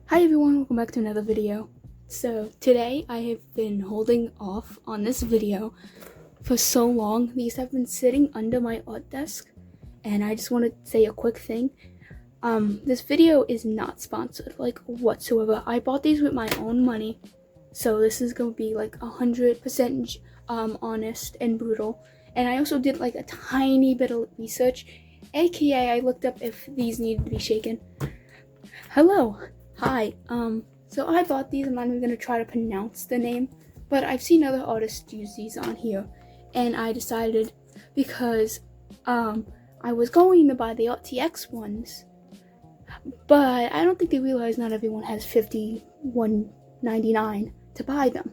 Hi everyone, welcome back to another video. So today I have been holding off on this video for so long. These have been sitting under my art desk and I just want to say a quick thing. This video is not sponsored like whatsoever. I bought these with my own money, so this is going to be like 100% honest and brutal. And I also did like a tiny bit of research, aka I looked up if these needed to be shaken. Hello. Hi, so I bought these. I'm not even gonna try to pronounce the name, but I've seen other artists use these on here, and I decided because, I was going to buy the RTX ones, but I don't think they realize not everyone has $51.99 to buy them.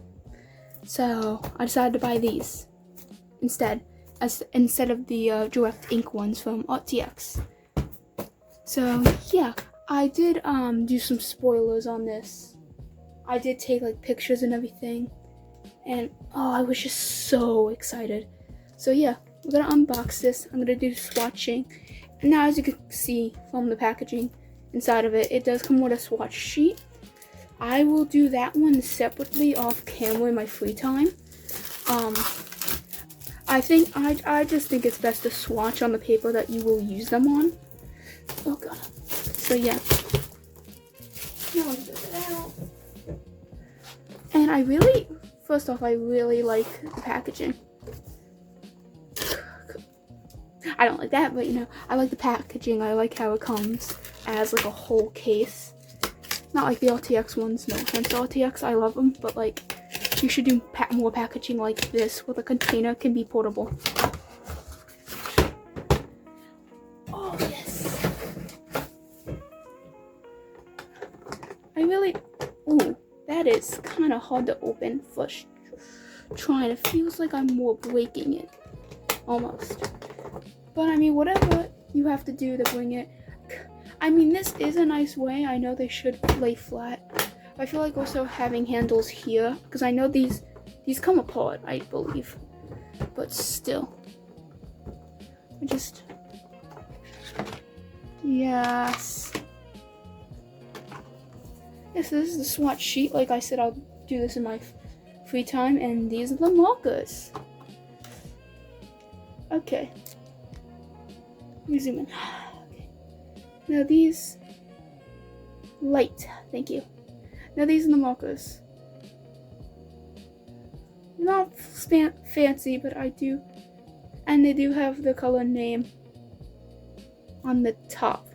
So I decided to buy these instead, instead of the direct ink ones from RTX. So yeah. I did do some spoilers on this. I did take like pictures and everything, and I was just so excited. So yeah, we're gonna unbox this. I'm gonna do swatching. And now, as you can see from the packaging inside of it, it does come with a swatch sheet. I will do that one separately off camera in my free time. I just think it's best to swatch on the paper that you will use them on. Oh god. So yeah. And first off, I really like the packaging. I don't like that, but I like the packaging. I like how it comes as like a whole case. Not like the RTX ones, no offense to RTX, I love them, but like, you should do more packaging like this where the container can be portable. Oh yes. Ooh, that is kind of hard to open first trying. It feels like I'm more breaking it, almost. But I mean, whatever you have to do to bring it. I mean, this is a nice way. I know they should lay flat. But I feel like also having handles here, because I know these come apart, I believe. But still. Yes. Yes, this is the swatch sheet. Like I said, I'll do this in my free time, and these are the markers. Okay. Let me zoom in. Okay. Now these light. Thank you. Now these are the markers. Not fancy, but I do, and they do have the color name on the top.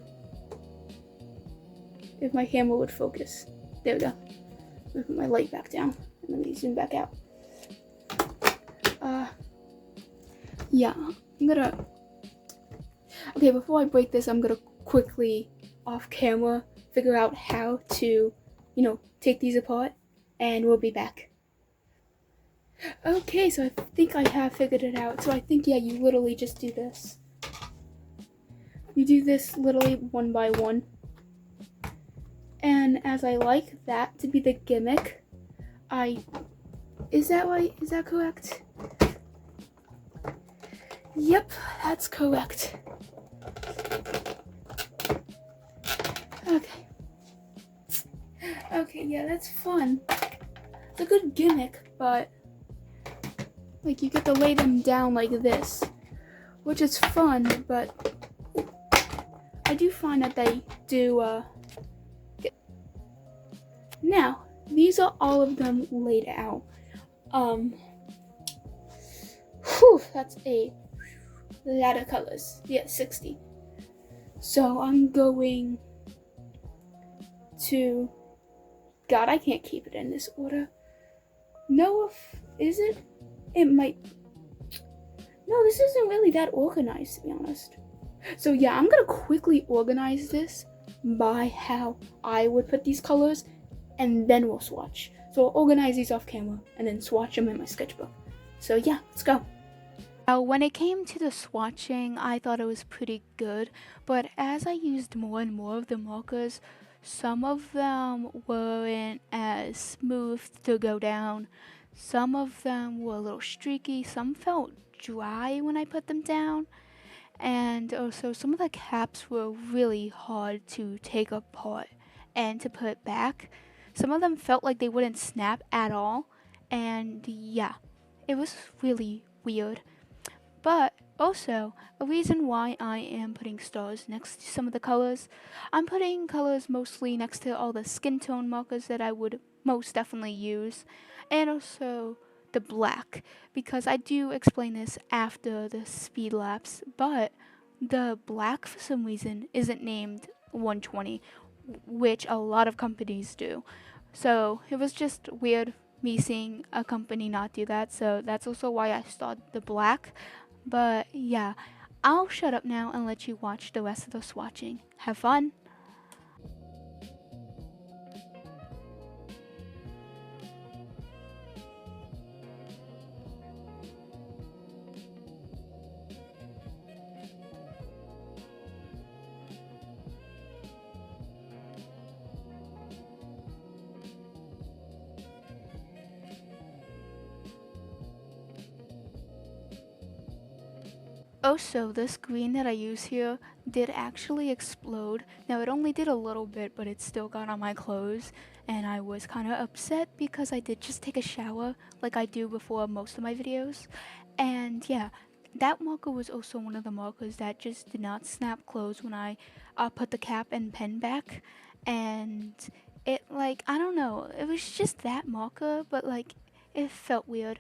If my camera would focus. There we go. Let me put my light back down and let me zoom back out. Yeah, okay, before I break this, I'm gonna quickly, off camera, figure out how to, take these apart, and we'll be back. Okay, so I think I have figured it out. So I think, yeah, you literally just do this. You do this literally one by one. And as I like that to be the gimmick, is that right? Is that correct? Yep, that's correct. Okay, yeah, that's fun. It's a good gimmick, but like you get to lay them down like this, which is fun, but I do find that they do Now, these are all of them laid out. That's a lot of colors. Yeah, 60. So I'm going to, God, I can't keep it in this order. No, is it? It might. No, this isn't really that organized, to be honest. So yeah, I'm gonna quickly organize this by how I would put these colors, and then we'll swatch. So I'll organize these off camera and then swatch them in my sketchbook. So yeah, let's go. Now, when it came to the swatching, I thought it was pretty good, but as I used more and more of the markers, some of them weren't as smooth to go down. Some of them were a little streaky. Some felt dry when I put them down. And also some of the caps were really hard to take apart and to put back. Some of them felt like they wouldn't snap at all, and yeah, it was really weird. But also, a reason why I am putting stars next to some of the colors, I'm putting colors mostly next to all the skin tone markers that I would most definitely use, and also the black, because I do explain this after the speed lapse, but the black for some reason isn't named 120, which a lot of companies do. So it was just weird me seeing a company not do that, so that's also why I started the black. But yeah, I'll shut up now and let you watch the rest of the swatching. Have fun! Also, this green that I use here did actually explode. Now, it only did a little bit, but it still got on my clothes, and I was kind of upset because I did just take a shower like I do before most of my videos. And yeah, that marker was also one of the markers that just did not snap close when I put the cap and pen back. And it, like, I don't know, it was just that marker, but like, it felt weird.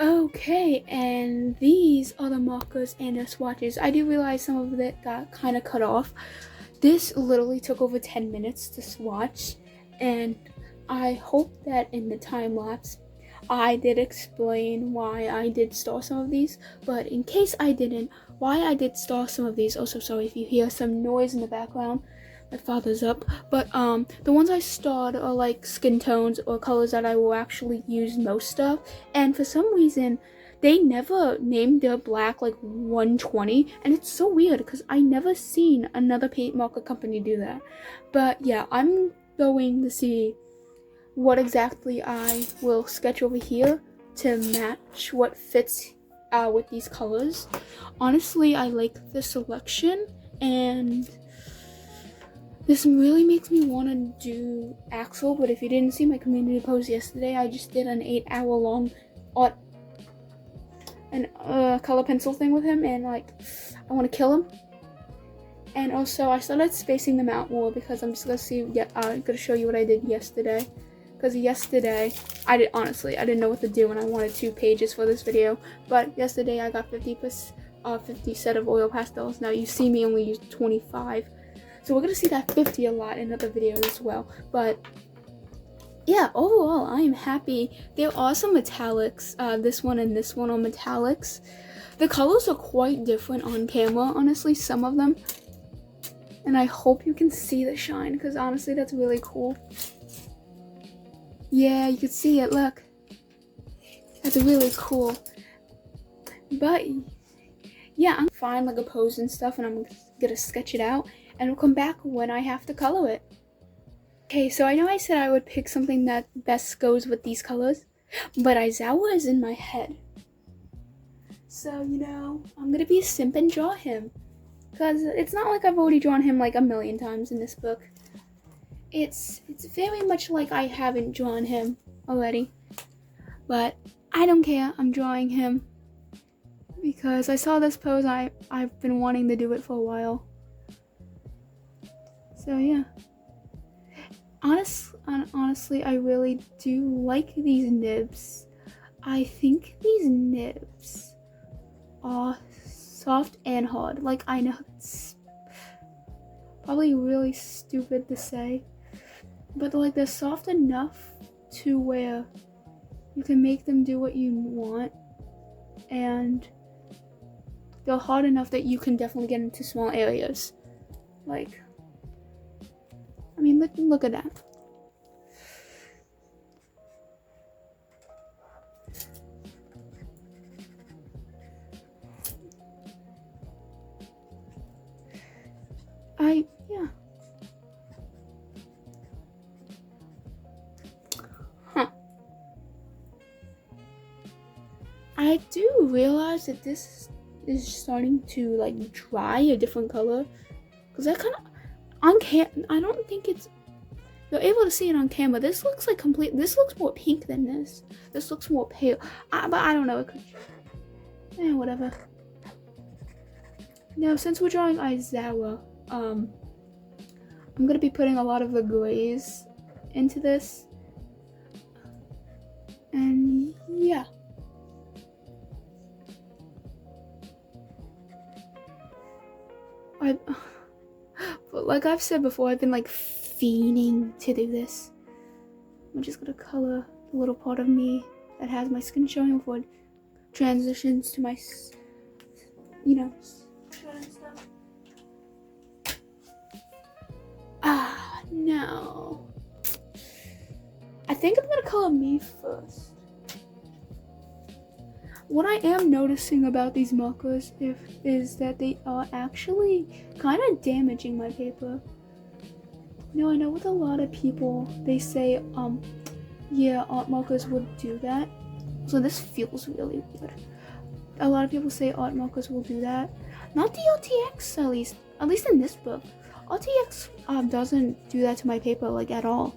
Okay, and these are the markers and the swatches. I do realize some of it got kind of cut off. This literally took over 10 minutes to swatch, and I hope that in the time lapse I did explain why I did store some of these, but in case I didn't, why I did store some of these, also sorry if you hear some noise in the background, my father's up, but the ones I stored are like skin tones or colors that I will actually use most of, and for some reason they never named their black like 120, and it's so weird because I never seen another paint marker company do that. But yeah, I'm going to see what exactly I will sketch over here to match what fits with these colors. Honestly, I like the selection, and this really makes me want to do Axel, but if you didn't see my community post yesterday, I just did an 8-hour long art and color pencil thing with him, and like, I want to kill him. And also, I started spacing them out more because I'm just gonna see. I'm gonna show you what I did yesterday. Because yesterday, I didn't know what to do, and I wanted 2 pages for this video. But yesterday, I got 50 set of oil pastels. Now you see me only use 25. So we're gonna see that 50 a lot in other videos as well. But yeah, overall, I am happy. There are some metallics. This one and this one are metallics. The colors are quite different on camera, honestly, some of them. And I hope you can see the shine, because honestly, that's really cool. Yeah, you can see it, look. That's really cool. But yeah, I'm gonna find like a pose and stuff, and I'm gonna sketch it out, and we'll come back when I have to color it. Okay, so I know I said I would pick something that best goes with these colors, But Aizawa is in my head. So, you know, I'm gonna be a simp and draw him. Because it's not like I've already drawn him like a million times in this book. It's very much like I haven't drawn him already. But I don't care, I'm drawing him. Because I saw this pose, I've been wanting to do it for a while. So yeah. Honestly, I really do like these nibs. I think these nibs are soft and hard. Like, I know it's probably really stupid to say, but like they're soft enough to where you can make them do what you want, and they're hard enough that you can definitely get into small areas. Like, I mean, look at that. Yeah. Huh. I do realize that this is starting to like dry a different color, because I kind of I don't think it's, you're able to see it on camera. This looks like this looks more pink than this. This looks more pale. But I don't know. It could, whatever. Now, since we're drawing Aizawa, I'm gonna be putting a lot of the grays into this, and yeah. But like I've said before, I've been like fiending to do this. I'm just gonna color the little part of me that has my skin showing before it transitions to my, you know, shirt and stuff. No. I think I'm gonna color me first. What I am noticing about these markers is that they are actually kind of damaging my paper. No, I know with a lot of people, they say, yeah, art markers would do that. So this feels really weird. A lot of people say art markers will do that. Not the RTX, at least in this book. RTX doesn't do that to my paper, like, at all.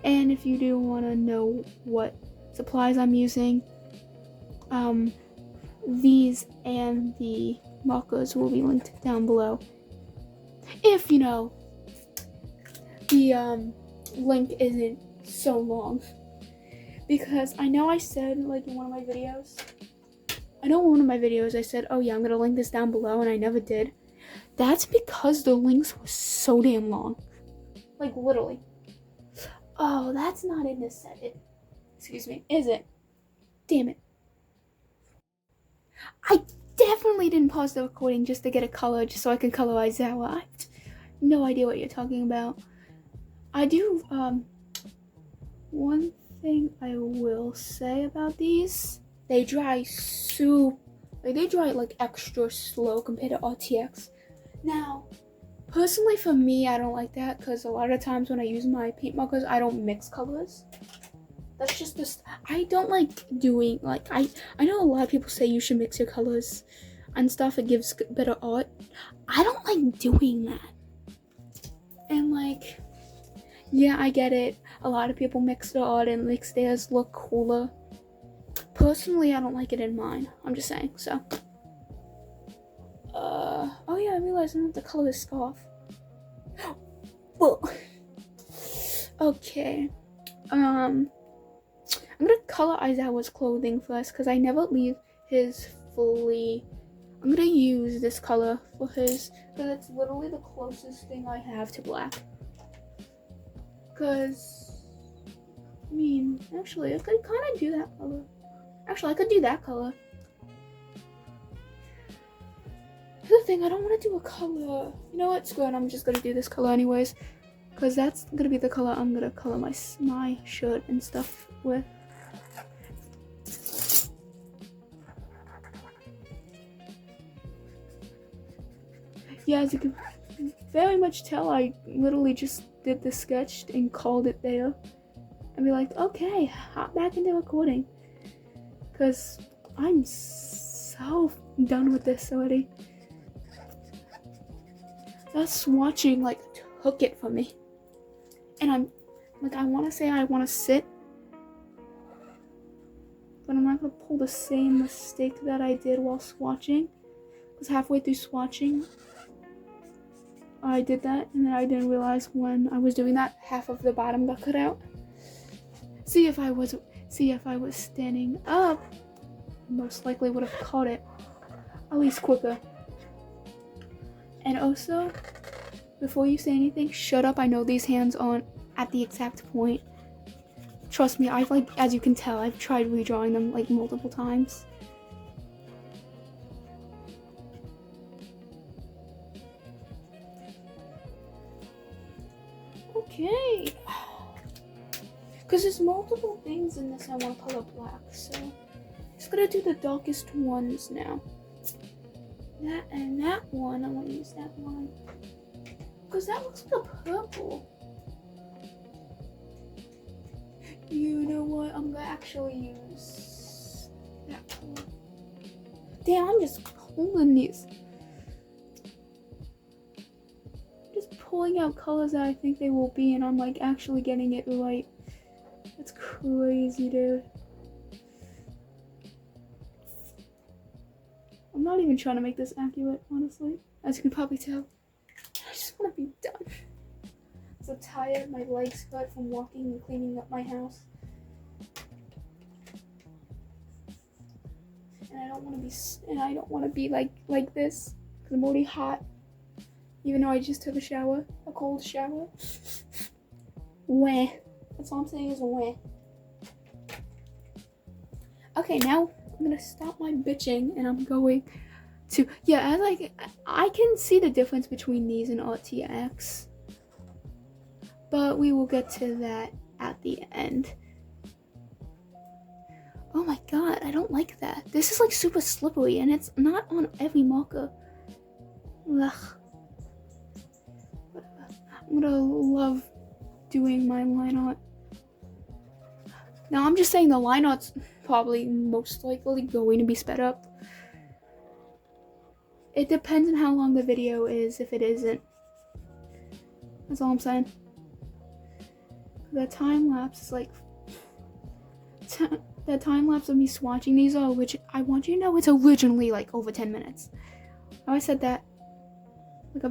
And if you do want to know what supplies I'm using, these and the markers will be linked down below. If, you know, the link isn't so long. Because I know I said, like, in one of my videos, I said, oh yeah, I'm gonna link this down below, and I never did. That's because the links were so damn long. Like, literally. Oh, that's not in this set. Excuse me, is it? Damn it. I definitely didn't pause the recording just to get a color, just so I can color Aizawa. I have no idea what you're talking about. I do, one thing I will say about these, they dry like extra slow compared to RTX. Now, personally for me, I don't like that, because a lot of times when I use my paint markers, I don't mix colors. That's just this, I don't like doing, like, I know a lot of people say you should mix your colors and stuff, it gives better art. I don't like doing that. And like, yeah, I get it. A lot of people mix their art and makes theirs look cooler. Personally, I don't like it in mine. I'm just saying, so. Oh yeah, I realized I don't have to color this scarf. Well, okay. I'm gonna color Aizawa's clothing first, because I never leave his fully. I'm gonna use this color for his, because it's literally the closest thing I have to black. Because, I mean, actually, I could kind of do that color. Actually, I could do that color. The thing, I don't want to do a color. You know what? Screw it. I'm just gonna do this color anyways, because that's gonna be the color I'm gonna color my shirt and stuff with. Yeah, as you can very much tell, I literally just did the sketch and called it there and be like, okay, hop back into recording. Because I'm so done with this already. That swatching like took it from me. And I'm like, I want to say I want to sit, but I'm not going to pull the same mistake that I did while swatching. Because halfway through swatching, I did that, and then I didn't realize when I was doing that, half of the bottom got cut out. See if I was standing up, most likely would have caught it at least quicker. And also, before you say anything, shut up. I know these hands aren't at the exact point. Trust me, I've like, as you can tell, I've tried redrawing them like multiple times. Okay. Because there's multiple things in this I want to color black, so I'm just gonna do the darkest ones now. That and that one, I want to use that one. Because that looks like a purple. You know what? I'm gonna actually use that one. Damn, I'm just pulling these. Just pulling out colors that I think they will be, and I'm like actually getting it right. That's crazy, dude. I'm not even trying to make this accurate, honestly. As you can probably tell. I just want to be done. I'm so tired. My legs hurt from walking and cleaning up my house. And I don't want to be like this because I'm already hot. Even though I just took a cold shower. Wah. That's all I'm saying is wah. Okay, now I'm gonna stop my bitching and I'm going to, I can see the difference between these and RTX, but we will get to that at the end. Oh my god, I don't like that. This is like super slippery and it's not on every marker. Ugh. I'm gonna love doing my line art. Now I'm just saying the line art's probably most likely going to be sped up. It depends on how long the video is, if it isn't. That's all I'm saying. The time lapse is like... the time lapse of me swatching these are, which I want you to know it's originally like over 10 minutes. Now I said that. Like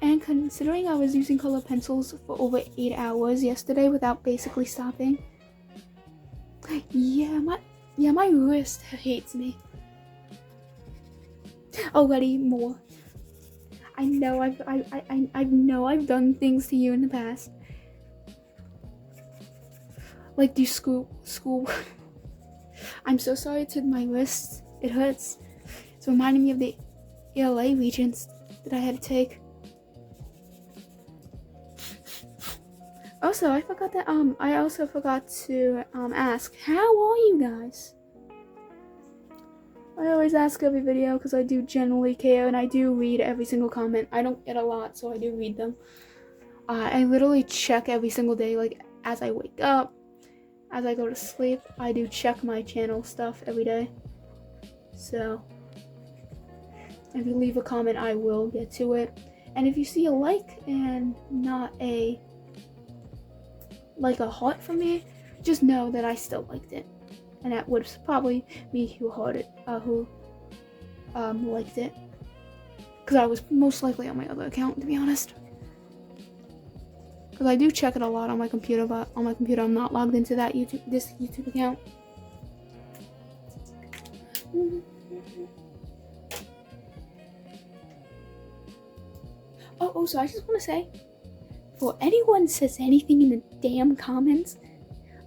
and considering I was using color pencils for over 8 hours yesterday without basically stopping. Yeah, my wrist hates me. Already more. I know I've done things to you in the past. Like do school. I'm so sorry to my wrist. It hurts. It's reminding me of the ELA regents that I had to take. Also, I also forgot to ask, how are you guys? I always ask every video because I do genuinely care and I do read every single comment. I don't get a lot, so I do read them. I literally check every single day, like as I wake up, as I go to sleep. I do check my channel stuff every day. So, if you leave a comment, I will get to it. And if you see a like and not a heart from me, just know that I still liked it, and that was probably me who liked it, because I was most likely on my other account, to be honest, because I do check it a lot on my computer, but on my computer I'm not logged into that this YouTube account. Oh, so I just want to say, before anyone says anything in the damn comments,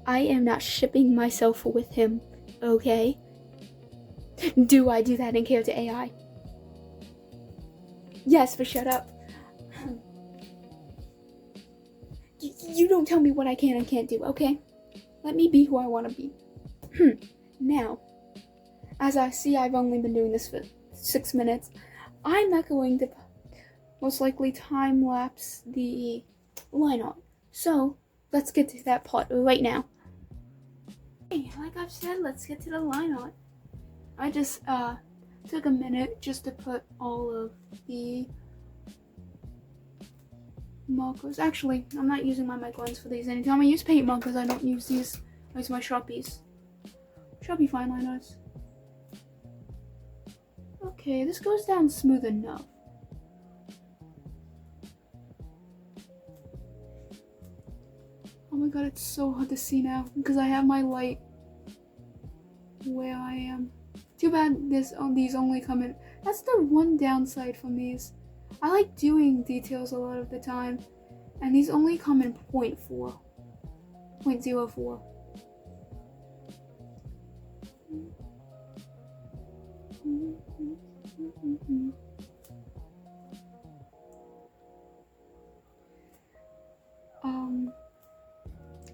I am not shipping myself with him, okay? Do I do that in character AI? Yes, but shut up. You don't tell me what I can and can't do, okay? Let me be who I want to be. Now, as I see I've only been doing this for 6 minutes, I'm not going to most likely time lapse the line art. So let's get to that part right now. Okay, like I've said, let's get to the line art. I just took a minute just to put all of the markers. Actually, I'm not using my mic lens for these. Anytime I use paint markers, I don't use these. I use my Sharpies. Sharpie fine liners. Okay, this goes down smooth enough. Oh my god, it's so hard to see now because I have my light where I am. Too bad these only come in. That's the one downside from these. I like doing details a lot of the time, and these only come in 0.04.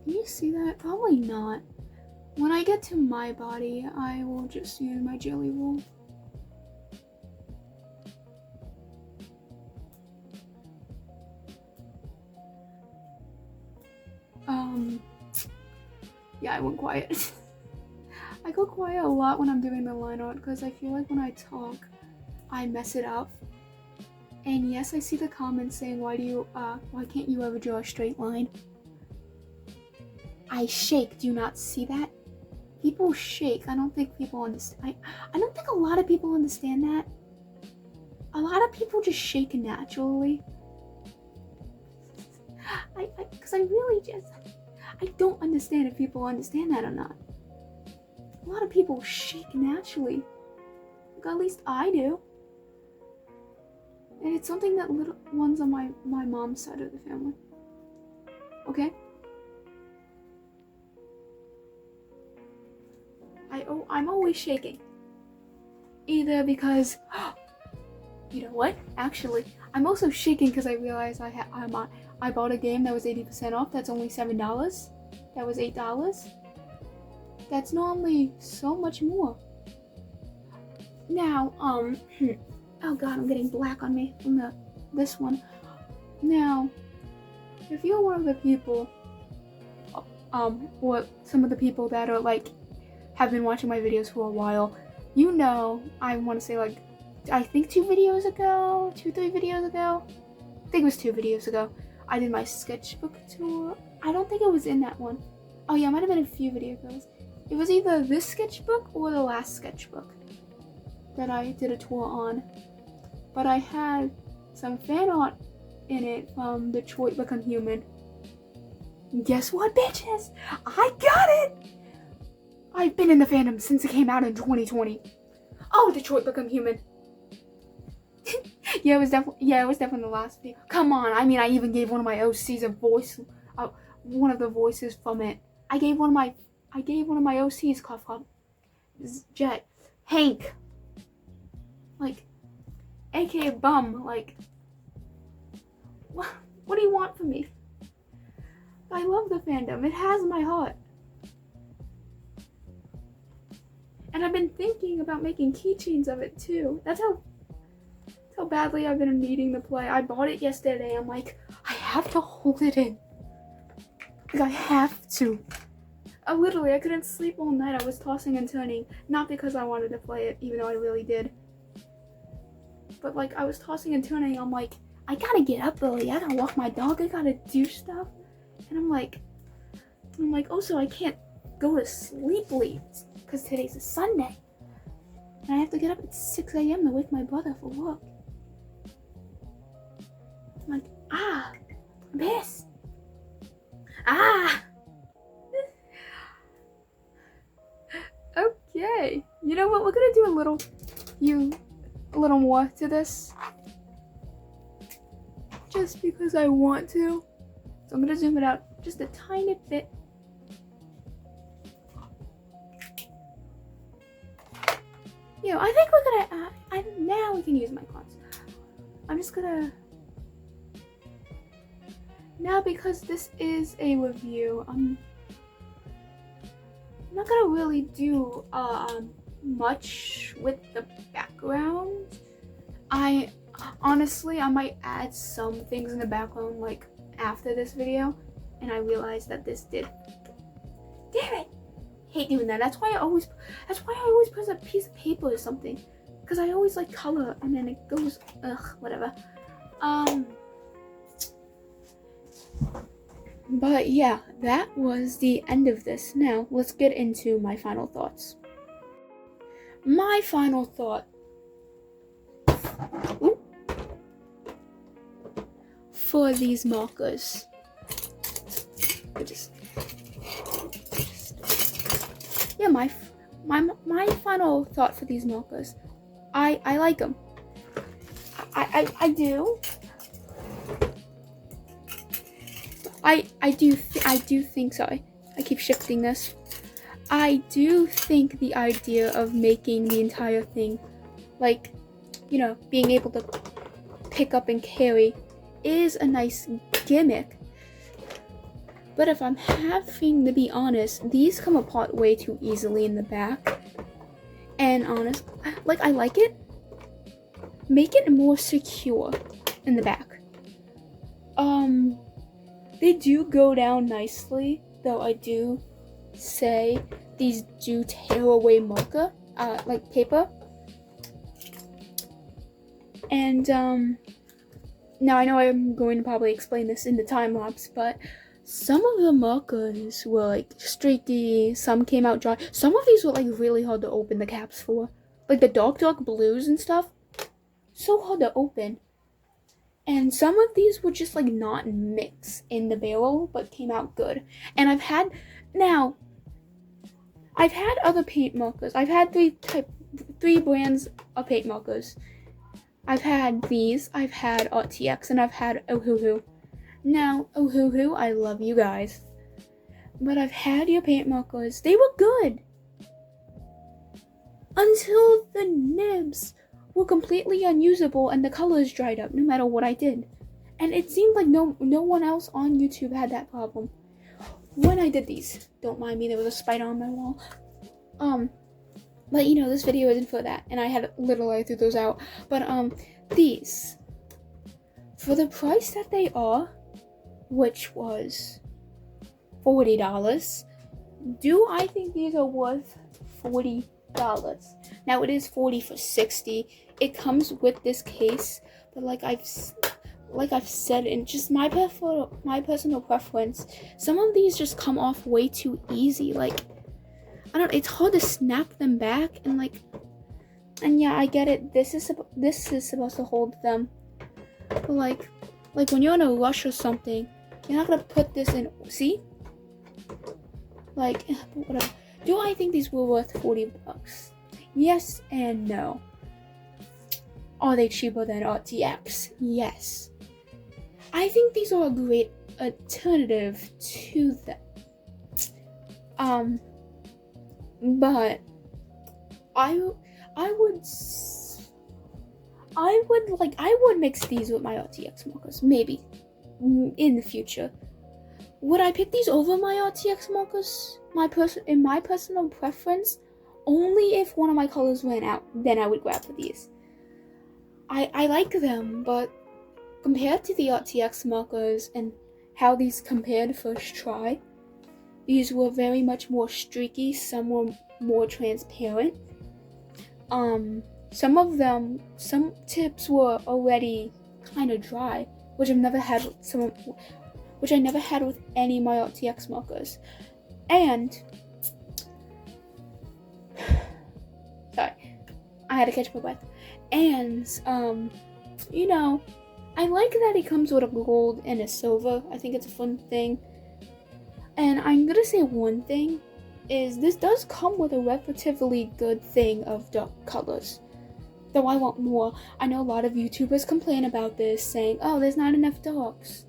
Can you see that? Probably not. When I get to my body, I will just use my jelly roll. Yeah, I went quiet. I go quiet a lot when I'm doing the line art because I feel like when I talk, I mess it up. And yes, I see the comments saying, why can't you ever draw a straight line? I shake, do you not see that? People shake. I don't think people understand. I don't think a lot of people understand that. A lot of people just shake naturally. Because I don't understand if people understand that or not. A lot of people shake naturally. Like, at least I do. And it's something that little ones on my mom's side of the family. Okay? I'm always shaking. Either because, you know what? Actually, I'm also shaking because I realized I bought a game that was 80% off. That's only $7. That was $8. That's normally so much more. Now, oh god, I'm getting black on me from this one. Now, if you're one of the people, or some of the people that are like, have been watching my videos for a while, you know, I want to say like, I think 3 videos ago, I think it was 2 videos ago, I did my sketchbook tour. I don't think it was in that one. Oh yeah, it might have been a few videos. It was either this sketchbook or the last sketchbook that I did a tour on. But I had some fan art in it from Detroit Become Human. Guess what, bitches? I got it! I've been in the fandom since it came out in 2020. Oh, Detroit Become Human. Yeah, it was definitely the last video. Come on, I mean, I even gave one of my OCs a voice, one of the voices from it. I gave one of my OCs called Jet, Hank, like, aka Bum. Like, what do you want from me? I love the fandom. It has my heart. And I've been thinking about making keychains of it too. That's how badly I've been needing to play. I bought it yesterday. I'm like, I have to hold it in. Like, I have to. Literally, I couldn't sleep all night. I was tossing and turning. Not because I wanted to play it, even though I really did. But like, I was tossing and turning. I'm like, I gotta get up early. I gotta walk my dog. I gotta do stuff. And I'm like, also, I can't go to sleep late because today's a Sunday. And I have to get up at 6 a.m. to wake my brother for work. I'm like, I'm pissed. Okay. You know what? We're gonna do a little more to this. Just because I want to. So I'm gonna zoom it out just a tiny bit. You know, I think we're gonna, now we can use my cards. I'm just gonna, now because this is a review, I'm not gonna really do much with the background. Honestly, I might add some things in the background like after this video, and I realized that this did. Damn it! Hate doing that. That's why I always put a piece of paper or something, because I always like color and then it goes whatever. But yeah, that was the end of this. Now let's get into my final thoughts. My final thought for these markers. Yeah, my final thought for these markers. I like them. I do. I do think, sorry, I keep shifting this. I do think the idea of making the entire thing, like, you know, being able to pick up and carry is a nice gimmick. But if I'm having to be honest, these come apart way too easily in the back. And honest, like, I like it. Make it more secure in the back. They do go down nicely, though I do say these do tear away marker, like paper. And, now I know I'm going to probably explain this in the time lapse, but some of the markers were like streaky, some came out dry. Some of these were like really hard to open the caps for. Like the dark blues and stuff, so hard to open. And some of these were just like not mixed in the barrel, but came out good. And I've had other paint markers. I've had three brands of paint markers. I've had these, I've had RTX, and I've had Ohuhu. Now, Ohuhu, I love you guys. But I've had your paint markers. They were good. Until the nibs were completely unusable and the colors dried up no matter what I did. And it seemed like no one else on YouTube had that problem. When I did these, don't mind me, there was a spider on my wall. But you know, this video isn't for that, and I threw those out. But these, for the price that they are, which was $40, do I think these are worth $40? Now it is $40 for 60. It comes with this case, but like I've said, in just my personal preference, some of these just come off way too easy. Like, I don't. It's hard to snap them back, and yeah, I get it. This is supposed to hold them, but like when you're in a rush or something, you're not gonna put this in. See, like whatever. Do I think these were worth $40? Yes and no. Are they cheaper than RTX? Yes. I think these are a great alternative to them. But I would mix these with my RTX markers, maybe in the future. Would I pick these over my RTX markers? In my personal preference, only if one of my colors ran out, then I would grab for these. I like them, but compared to the RTX markers and how these compared first try, these were very much more streaky, some were more transparent. Some tips were already kind of dry, which I never had with any of my RTX markers. And sorry, I had to catch my breath. And you know, I like that it comes with a gold and a silver. I think it's a fun thing. And I'm gonna say one thing is this does come with a relatively good thing of dark colors. Though I want more. I know a lot of YouTubers complain about this, saying, oh, there's not enough darks.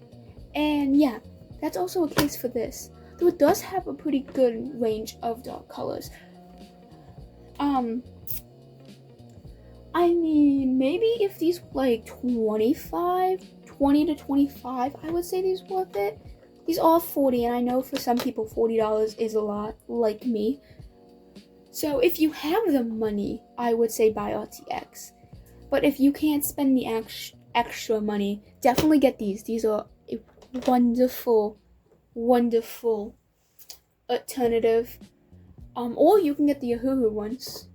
And yeah, that's also a case for this. Though it does have a pretty good range of dark colors. I mean, maybe if these were like 20 to 25, I would say these worth it. These are $40, and I know for some people $40 is a lot, like me. So if you have the money, I would say buy RTX. But if you can't spend the extra money, definitely get these. These are a wonderful alternative. Or you can get the Yahoo ones.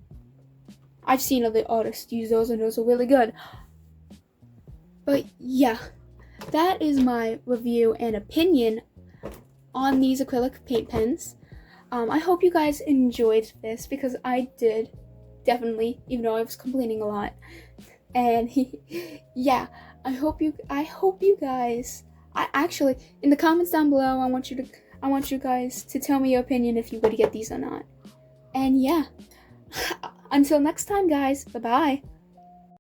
I've seen other artists use those and those are really good. But yeah, that is my review and opinion on these acrylic paint pens. I hope you guys enjoyed this, because I did, definitely, even though I was complaining a lot. And yeah, I hope you guys. I actually, in the comments down below, I want you guys to tell me your opinion if you would get these or not. And yeah, until next time, guys. Bye bye.